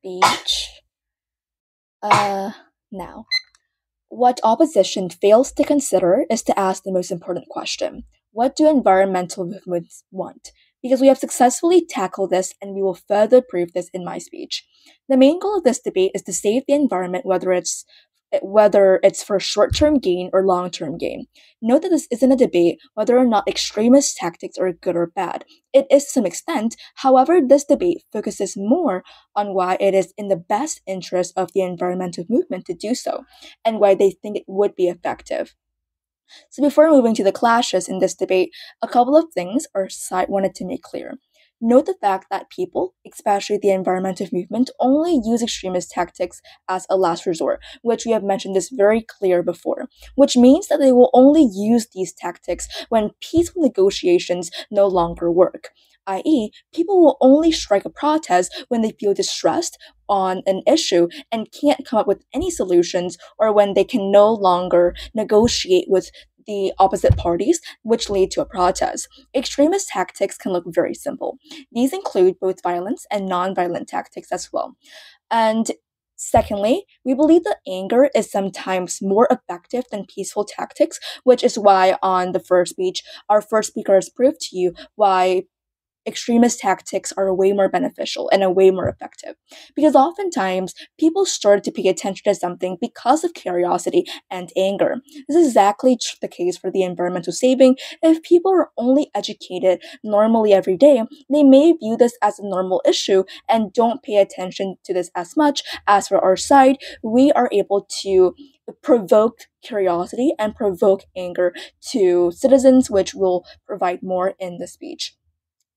speech. Now, what opposition fails to consider is to ask the most important question: what do environmental movements want? Because we have successfully tackled this and we will further prove this in my speech. The main goal of this debate is to save the environment, whether it's for short-term gain or long-term gain. Note that this isn't a debate whether or not extremist tactics are good or bad. It is to some extent, however, this debate focuses more on why it is in the best interest of the environmental movement to do so, and why they think it would be effective. So before moving to the clashes in this debate, a couple of things our side wanted to make clear. Note the fact that people, especially the environmental movement, only use extremist tactics as a last resort, which we have mentioned this very clear before, which means that they will only use these tactics when peaceful negotiations no longer work. I.e., people will only strike a protest when they feel distressed on an issue and can't come up with any solutions, or when they can no longer negotiate with the opposite parties, which lead to a protest. Extremist tactics can look very simple. These include both violence and non-violent tactics as well. And secondly, we believe that anger is sometimes more effective than peaceful tactics, which is why on the first speech, our first speaker has proved to you why extremist tactics are way more beneficial and are way more effective. Because oftentimes, people start to pay attention to something because of curiosity and anger. This is exactly the case for the environmental saving. If people are only educated normally every day, they may view this as a normal issue and don't pay attention to this as much. As for our side, we are able to provoke curiosity and provoke anger to citizens, which will provide more in the speech.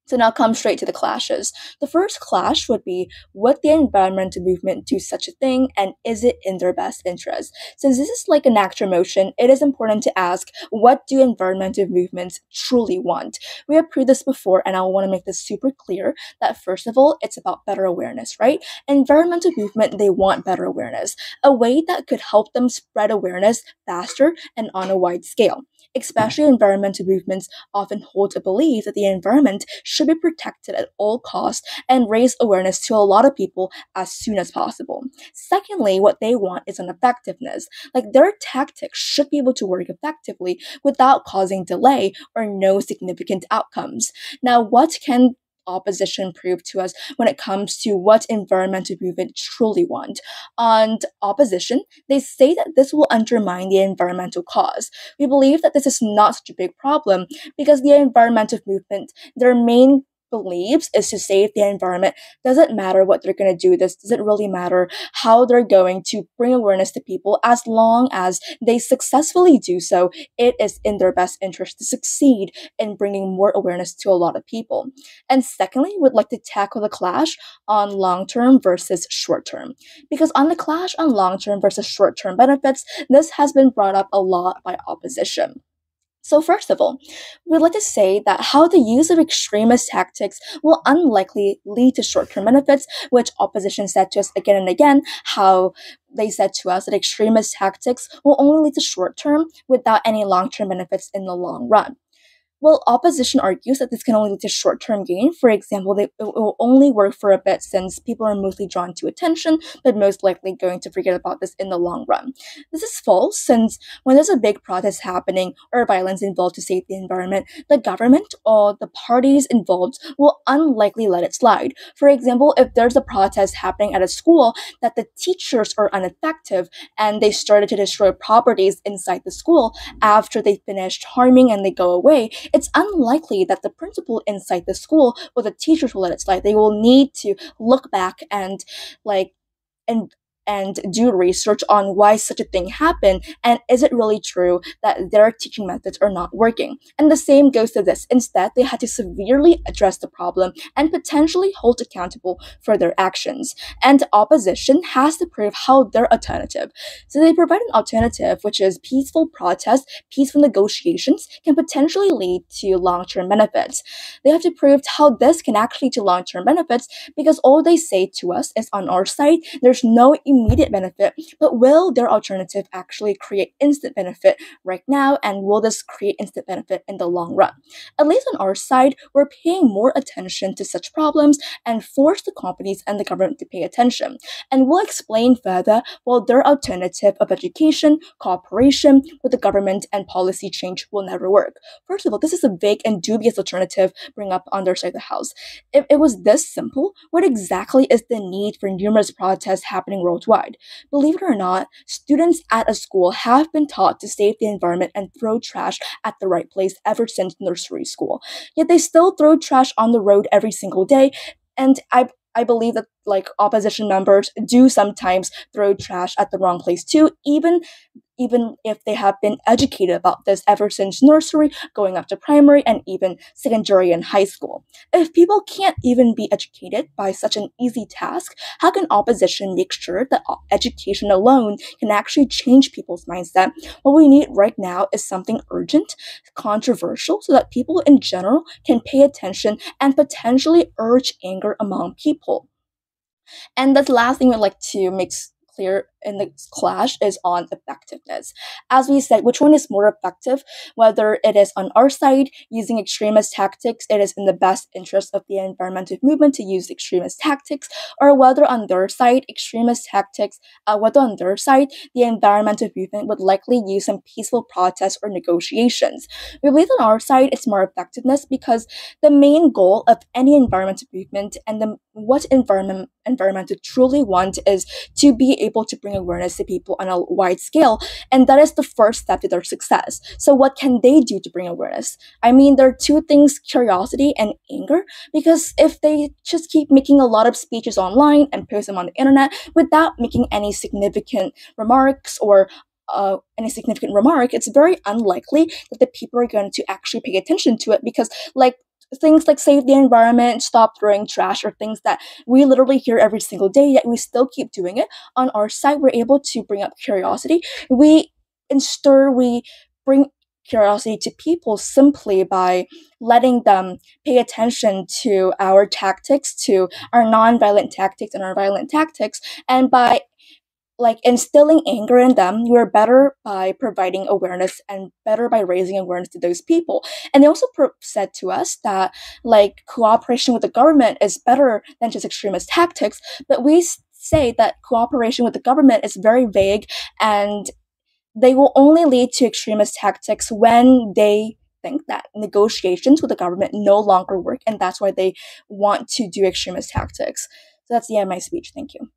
So now come straight to the clashes. The first clash would be, would the environmental movement do such a thing, and is it in their best interest? Since this is like an actor motion, it is important to ask, what do environmental movements truly want? We have proved this before, and I want to make this super clear that first of all, it's about better awareness, right? Environmental movement, they want better awareness, a way that could help them spread awareness faster and on a wide scale. Especially environmental movements often hold a belief that the environment should be protected at all costs and raise awareness to a lot of people as soon as possible. Secondly, what they want is an effectiveness. Like their tactics should be able to work effectively without causing delay or no significant outcomes. Now, what can opposition prove to us when it comes to what environmental movement truly want? On opposition, they say that this will undermine the environmental cause. We believe that this is not such a big problem because the environmental movement, their main believes is to save the environment. Doesn't matter what they're going to do, this doesn't really matter how they're going to bring awareness to people. As long as they successfully do so, it is in their best interest to succeed in bringing more awareness to a lot of people. And secondly, we'd like to tackle the clash on long-term versus short-term, because on the clash on long-term versus short-term benefits, this has been brought up a lot by opposition. So first of all, we'd like to say that how the use of extremist tactics will unlikely lead to short-term benefits, which opposition said to us again and again, how they said to us that extremist tactics will only lead to short-term without any long-term benefits in the long run. Well, opposition argues that this can only lead to short-term gain. For example, it will only work for a bit since people are mostly drawn to attention, but most likely going to forget about this in the long run. This is false, since when there's a big protest happening or violence involved to save the environment, the government or the parties involved will unlikely let it slide. For example, if there's a protest happening at a school that the teachers are ineffective and they started to destroy properties inside the school after they finished harming and they go away, it's unlikely that the principal inside the school or the teachers will let it slide. They will need to look back and like and and do research on why such a thing happened, and is it really true that their teaching methods are not working. And the same goes to this. Instead, they had to severely address the problem and potentially hold accountable for their actions. And opposition has to prove how their alternative. So they provide an alternative, which is peaceful protest, peaceful negotiations can potentially lead to long-term benefits. They have to prove how this can actually lead to long-term benefits, because all they say to us is, on our side, there's no immediate benefit, but will their alternative actually create instant benefit right now, and will this create instant benefit in the long run? At least on our side, we're paying more attention to such problems and force the companies and the government to pay attention. And we'll explain further while their alternative of education, cooperation with the government, and policy change will never work. First of all, this is a vague and dubious alternative bring up on their side of the house. If it was this simple, what exactly is the need for numerous protests happening worldwide? Believe it or not, students at a school have been taught to save the environment and throw trash at the right place ever since nursery school. Yet they still throw trash on the road every single day, and I believe that like opposition members do sometimes throw trash at the wrong place too, even if they have been educated about this ever since nursery, going up to primary, and even secondary and high school. If people can't even be educated by such an easy task, how can opposition make sure that education alone can actually change people's mindset? What we need right now is something urgent, controversial, so that people in general can pay attention and potentially urge anger among people. And the last thing we'd like to make clear in the clash is on effectiveness. As we said, which one is more effective? Whether it is on our side using extremist tactics, it is in the best interest of the environmental movement to use extremist tactics, or whether on their side, whether on their side, the environmental movement would likely use some peaceful protests or negotiations. We believe on our side it's more effectiveness because the main goal of any environmental movement and what environmental truly want is to be able to bring awareness to people on a wide scale, and that is the first step to their success. So what can they do to bring awareness? I mean, there are two things: curiosity and anger, because if they just keep making a lot of speeches online and post them on the internet without making any significant remarks or any significant remark, it's very unlikely that the people are going to actually pay attention to it, because like things like save the environment, stop throwing trash, or things that we literally hear every single day, yet we still keep doing it. On our side, we're able to bring up curiosity. We bring curiosity to people simply by letting them pay attention to our tactics, to our non-violent tactics and our violent tactics, and by like instilling anger in them, we're better by providing awareness and better by raising awareness to those people. And they also said to us that like cooperation with the government is better than just extremist tactics, but we say that cooperation with the government is very vague, and they will only lead to extremist tactics when they think that negotiations with the government no longer work, and that's why they want to do extremist tactics. So that's the end of my speech. Thank you.